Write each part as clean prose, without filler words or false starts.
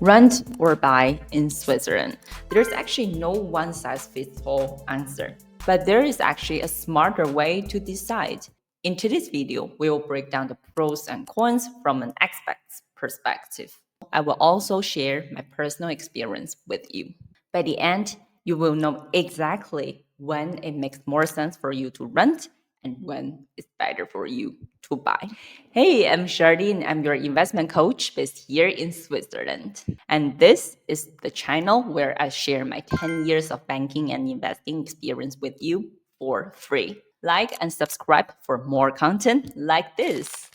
Rent or buy in Switzerland? There's actually no one-size-fits-all answer, but there is actually a smarter way to decide. In today's video, we will break down the pros and cons from an expat's perspective. I will also share my personal experience with you. By the end, you will know exactly when it makes more sense for you to rent and when it's better for you to buy. Hey, I'm Charlene. I'm your investment coach based here in Switzerland. And this is the channel where I share my 10 years of banking and investing experience with you for free. Like and subscribe for more content like this.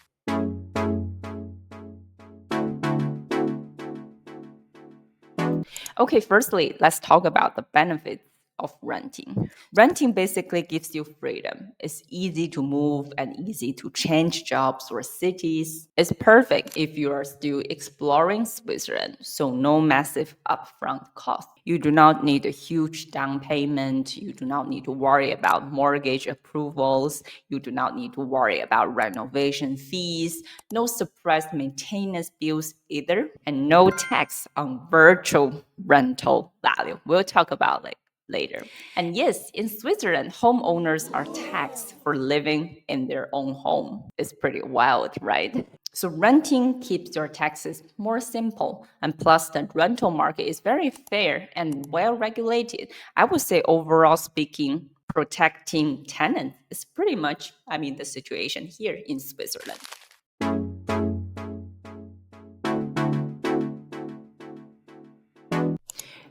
Okay, firstly, let's talk about the benefits of renting. Renting basically gives you freedom. It's easy to move and easy to change jobs or cities. It's perfect if you are still exploring Switzerland, so no massive upfront cost. You do not need a huge down payment. You do not need to worry about mortgage approvals. You do not need to worry about renovation fees. No surprise maintenance bills either, and no tax on virtual rental value. We'll talk about it later. And yes, in Switzerland, homeowners are taxed for living in their own home. It's pretty wild, right? So renting keeps your taxes more simple. And plus, the rental market is very fair and well regulated. I would say, overall speaking, protecting tenants is pretty much, the situation here in Switzerland.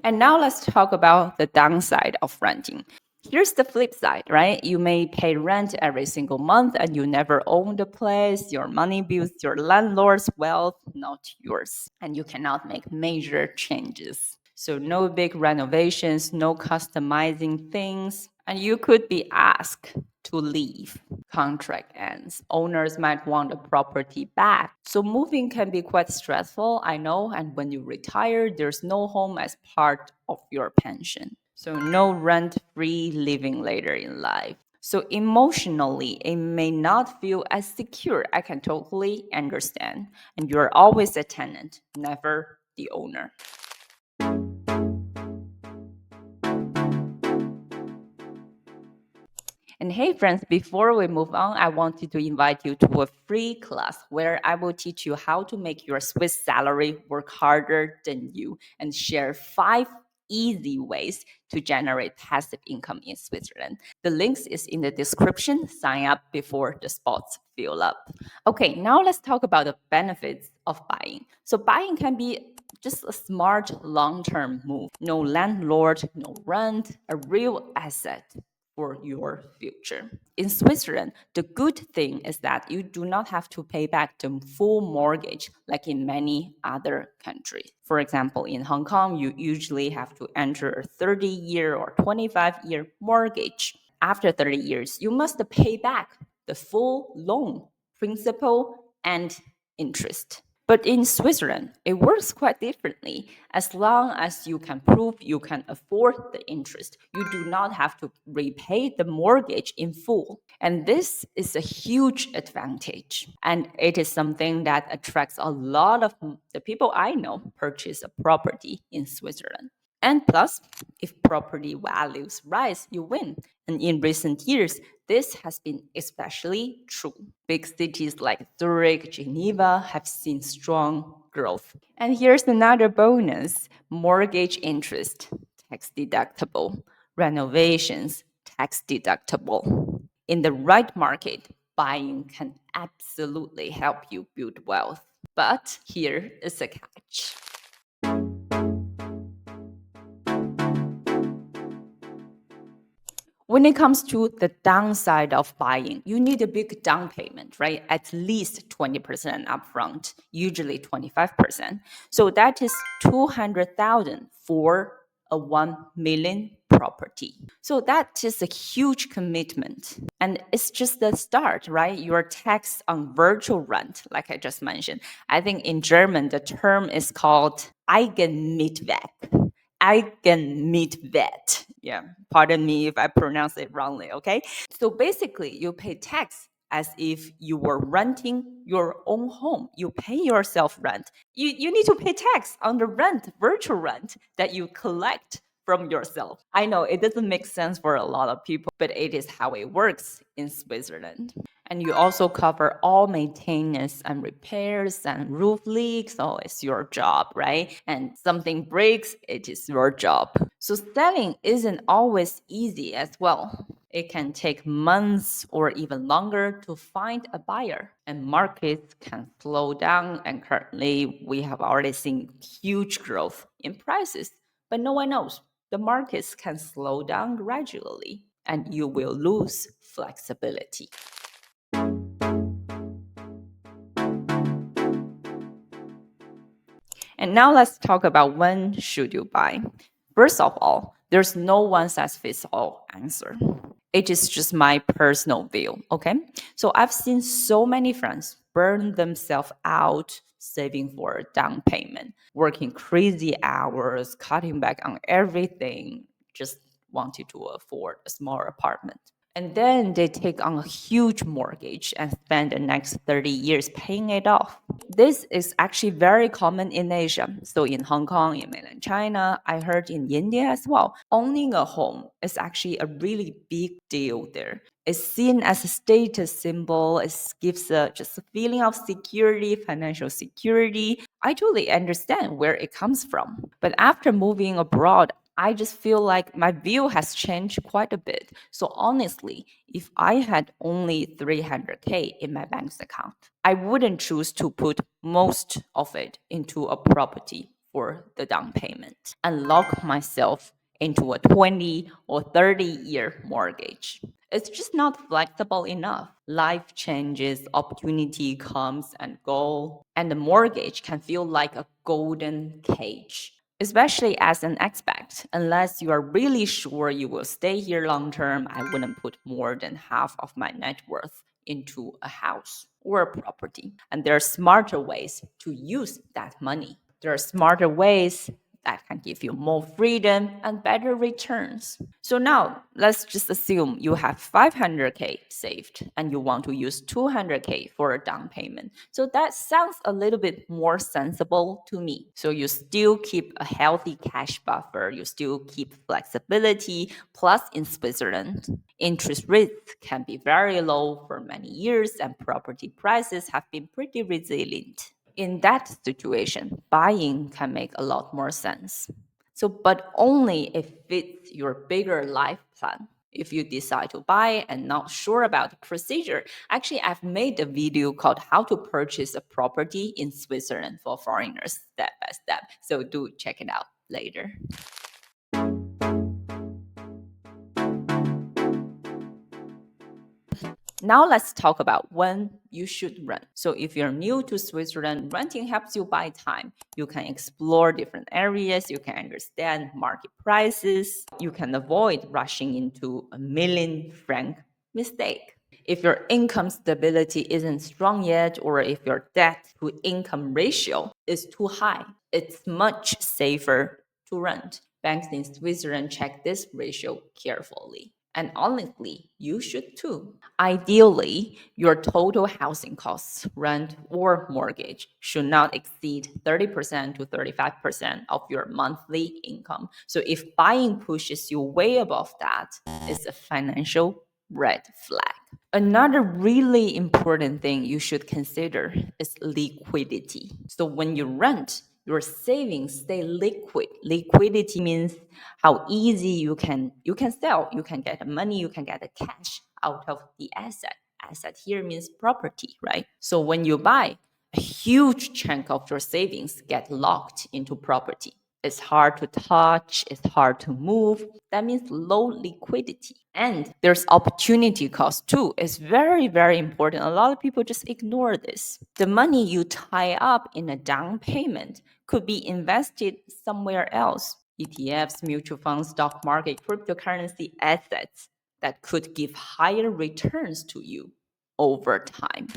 And now let's talk about the downside of renting. Here's the flip side, right? You may pay rent every single month and you never own the place. Your money builds your landlord's wealth, not yours. And you cannot make major changes. So no big renovations, no customizing things. And you could be asked to leave. Contract ends. Owners might want the property back. So moving can be quite stressful, I know. And when you retire, there's no home as part of your pension. So no rent-free living later in life. So emotionally, it may not feel as secure. I can totally understand. And you're always a tenant, never the owner. And hey, friends, before we move on, I wanted to invite you to a free class where I will teach you how to make your Swiss salary work harder than you and share 5 easy ways to generate passive income in Switzerland. The links is in the description. Sign up before the spots fill up. Okay, now let's talk about the benefits of buying. So buying can be just a smart long-term move. No landlord, no rent, a real asset for your future. In Switzerland, the good thing is that you do not have to pay back the full mortgage like in many other countries. For example, in Hong Kong, you usually have to enter a 30-year or 25-year mortgage. After 30 years, you must pay back the full loan, principal, and interest. But in Switzerland, it works quite differently. As long as you can prove you can afford the interest, you do not have to repay the mortgage in full. And this is a huge advantage. And it is something that attracts a lot of the people I know purchase a property in Switzerland. And plus, if property values rise, you win. And in recent years, this has been especially true. Big cities like Zurich, Geneva have seen strong growth. And here's another bonus: mortgage interest, tax deductible, renovations, tax deductible. In the right market, buying can absolutely help you build wealth. But here is a catch. When it comes to the downside of buying, you need a big down payment, right? At least 20% upfront, usually 25%. So that is 200,000 for a 1 million property. So that is a huge commitment. And it's just the start, right? Your tax on virtual rent, like I just mentioned. I think in German, the term is called Eigenmietwerk. Eigenmietwert. Yeah, pardon me if I pronounce it wrongly, okay? So basically, you pay tax as if you were renting your own home. You pay yourself rent. You need to pay tax on the rent, virtual rent that you collect from yourself. I know it doesn't make sense for a lot of people, but it is how it works in Switzerland. And you also cover all maintenance and repairs and roof leaks. So it's your job, right? And something breaks, it is your job. So selling isn't always easy as well. It can take months or even longer to find a buyer, and markets can slow down. And currently, we have already seen huge growth in prices, but no one knows. The markets can slow down gradually, and you will lose flexibility. And now let's talk about when should you buy. First of all, there's no one size fits all answer. It is just my personal view, okay? So I've seen so many friends burn themselves out saving for a down payment, working crazy hours, cutting back on everything, just wanted to afford a small apartment. And then they take on a huge mortgage and spend the next 30 years paying it off. This is actually very common in Asia. So in Hong Kong, in mainland China, I heard in India as well. Owning a home is actually a really big deal there. It's seen as a status symbol. It gives just a feeling of security, financial security. I totally understand where it comes from. But after moving abroad, I just feel like my view has changed quite a bit. So honestly, if I had only 300K in my bank's account, I wouldn't choose to put most of it into a property for the down payment and lock myself into a 20 or 30-year mortgage. It's just not flexible enough. Life changes, opportunity comes and go, and the mortgage can feel like a golden cage, especially as an expat. Unless you are really sure you will stay here long term, I wouldn't put more than half of my net worth into a house or a property. And there are smarter ways to use that money. There are smarter ways that can give you more freedom and better returns. So now let's just assume you have 500K saved and you want to use 200K for a down payment. So that sounds a little bit more sensible to me. So you still keep a healthy cash buffer, you still keep flexibility. Plus, in Switzerland, interest rates can be very low for many years and property prices have been pretty resilient. In that situation, buying can make a lot more sense. So, but only if it's your bigger life plan. If you decide to buy and not sure about the procedure, actually, I've made a video called How to Purchase a Property in Switzerland for Foreigners, step by step. So do check it out later. Now let's talk about when you should rent. So if you're new to Switzerland, renting helps you buy time. You can explore different areas, you can understand market prices, you can avoid rushing into a million franc mistake. If your income stability isn't strong yet, or if your debt to income ratio is too high, it's much safer to rent. Banks in Switzerland check this ratio carefully. And honestly, you should too. Ideally, your total housing costs, rent or mortgage, should not exceed 30% to 35% of your monthly income. So if buying pushes you way above that, it's a financial red flag. Another really important thing you should consider is liquidity. So when you rent, your savings stay liquid. Liquidity means how easy you can sell, you can get the money, you can get the cash out of the asset. Asset here means property, right? So when you buy, a huge chunk of your savings get locked into property. It's hard to touch, it's hard to move. That means low liquidity. And there's opportunity cost too. It's very, very important. A lot of people just ignore this. The money you tie up in a down payment could be invested somewhere else. ETFs, mutual funds, stock market, cryptocurrency assets that could give higher returns to you over time.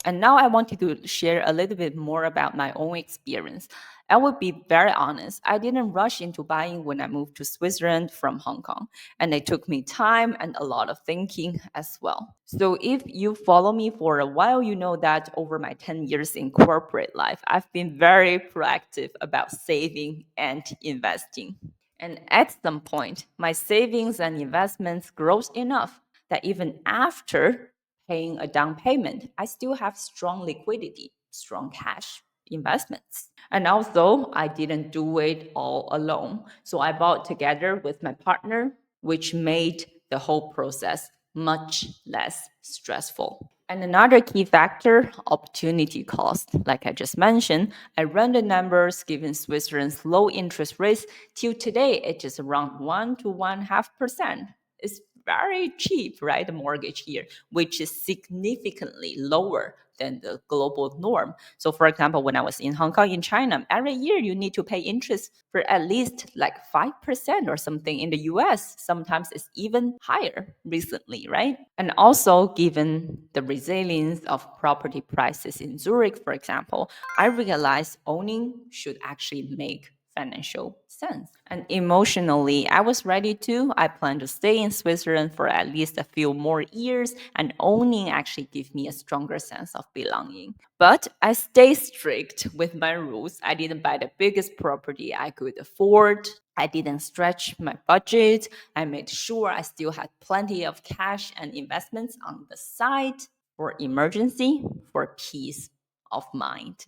And now I wanted to share a little bit more about my own experience. I will be very honest, I didn't rush into buying when I moved to Switzerland from Hong Kong. And it took me time and a lot of thinking as well. So if you follow me for a while, you know that over my 10 years in corporate life, I've been very proactive about saving and investing. And at some point, my savings and investments grows enough that even after paying a down payment, I still have strong liquidity, strong cash investments. And also, I didn't do it all alone. So I bought together with my partner, which made the whole process much less stressful. And another key factor, opportunity cost. Like I just mentioned, I run the numbers given Switzerland's low interest rates. Till today, it's just around 1 to 1.5%. It's very cheap, right? The mortgage here, which is significantly lower than the global norm. So, for example, when I was in Hong Kong, in China, every year you need to pay interest for at least like 5% or something. In the US, sometimes it's even higher recently, right? And also, given the resilience of property prices in Zurich, for example, I realized owning should actually make financial sense. And emotionally, I was ready to. I plan to stay in Switzerland for at least a few more years, and owning actually gives me a stronger sense of belonging. But I stay strict with my rules. I didn't buy the biggest property I could afford. I didn't stretch my budget. I made sure I still had plenty of cash and investments on the side for emergency, for peace of mind.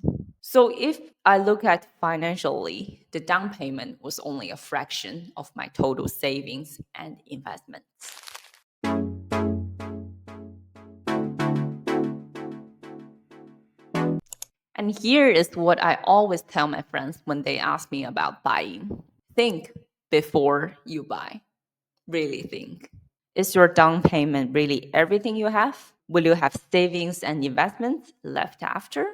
So if I look at financially, the down payment was only a fraction of my total savings and investments. And here is what I always tell my friends when they ask me about buying. Think before you buy. Really think. Is your down payment really everything you have? Will you have savings and investments left after?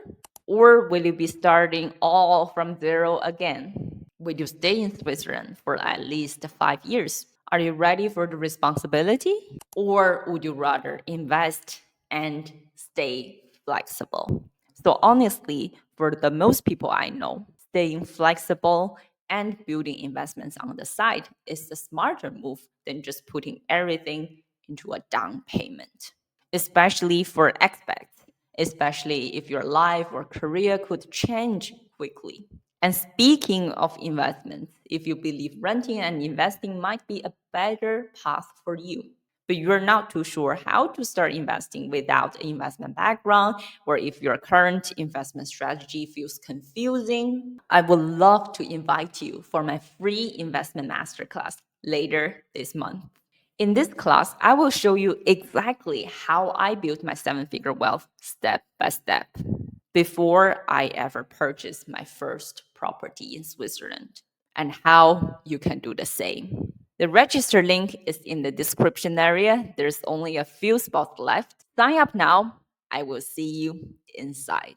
Or will you be starting all from zero again? Will you stay in Switzerland for at least 5 years? Are you ready for the responsibility? Or would you rather invest and stay flexible? So, honestly, for the most people I know, staying flexible and building investments on the side is a smarter move than just putting everything into a down payment, especially for expats, especially if your life or career could change quickly. And speaking of investments, if you believe renting and investing might be a better path for you, but you're not too sure how to start investing without an investment background, or if your current investment strategy feels confusing, I would love to invite you for my free investment masterclass later this month. In this class, I will show you exactly how I built my seven-figure wealth step by step before I ever purchased my first property in Switzerland, and how you can do the same. The register link is in the description area. There's only a few spots left. Sign up now. I will see you inside.